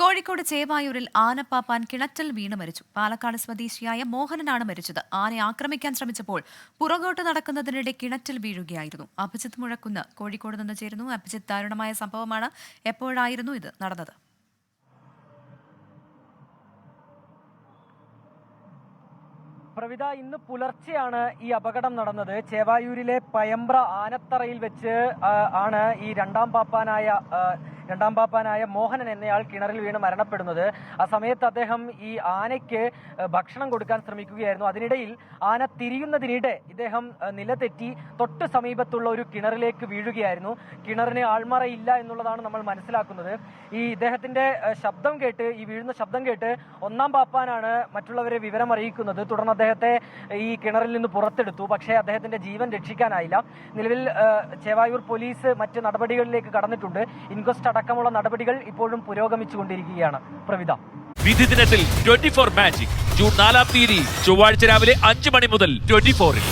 കോഴിക്കോട് ചേവായൂരിൽ ആനപ്പാപ്പാൻ കിണറ്റിൽ വീണ് മരിച്ചു. പാലക്കാട് സ്വദേശിയായ മോഹനനാണ് മരിച്ചത്. ആനയെ ആക്രമിക്കാൻ ശ്രമിച്ചപ്പോൾ പുറകോട്ട് നടക്കുന്നതിനിടെ കിണറ്റിൽ വീഴുകയായിരുന്നു. അഭിജിത്ത് മുഴക്കുന്ന് കോഴിക്കോട് നിന്ന് ചേരുന്നു. അഭിജിത്ത്, ദാരുണമായ സംഭവമാണ്. എപ്പോഴായിരുന്നു ഇത് നടന്നത്? പ്രവിത, ഇന്ന് പുലർച്ചെയാണ് ഈ അപകടം നടന്നത്. ചേവായൂരിലെ പയമ്പ്ര ആനത്തറയിൽ വെച്ച് ആണ് ഈ രണ്ടാം പാപ്പാനായ മോഹനൻ എന്നയാൾ കിണറിൽ വീണ് മരണപ്പെടുന്നത്. ആ സമയത്ത് അദ്ദേഹം ഈ ആനയ്ക്ക് ഭക്ഷണം കൊടുക്കാൻ ശ്രമിക്കുകയായിരുന്നു. അതിനിടയിൽ ആന തിരിയുന്നതിനിടെ ഇദ്ദേഹം നിലതെറ്റി തൊട്ട് സമീപത്തുള്ള ഒരു കിണറിലേക്ക് വീഴുകയായിരുന്നു. കിണറിന് ആൾമറയില്ല എന്നുള്ളതാണ് നമ്മൾ മനസ്സിലാക്കുന്നത്. ഈ ഇദ്ദേഹത്തിന്റെ ശബ്ദം കേട്ട്, ഈ വീഴുന്ന ശബ്ദം കേട്ട് ഒന്നാം പാപ്പാനാണ് മറ്റുള്ളവരെ വിവരം അറിയിക്കുന്നത്. തുടർന്ന് അദ്ദേഹത്തെ ഈ കിണറിൽ നിന്ന് പുറത്തെടുത്തു. പക്ഷേ അദ്ദേഹത്തിന്റെ ജീവൻ രക്ഷിക്കാനായില്ല. നിലവിൽ ചേവായൂർ പോലീസ് മറ്റ് നടപടികളിലേക്ക് കടന്നിട്ടുണ്ട്. ഇൻക്വസ്റ്റ് അടക്കമുള്ള നടപടികൾ ഇപ്പോഴും പുരോഗമിച്ചുകൊണ്ടിരിക്കുകയാണ്. പ്രവിത, വിധി ദിനത്തിൽ 24 മാജിക് ജൂൺ 4 ചൊവ്വാഴ്ച രാവിലെ 5 മണി മുതൽ 24-ൽ.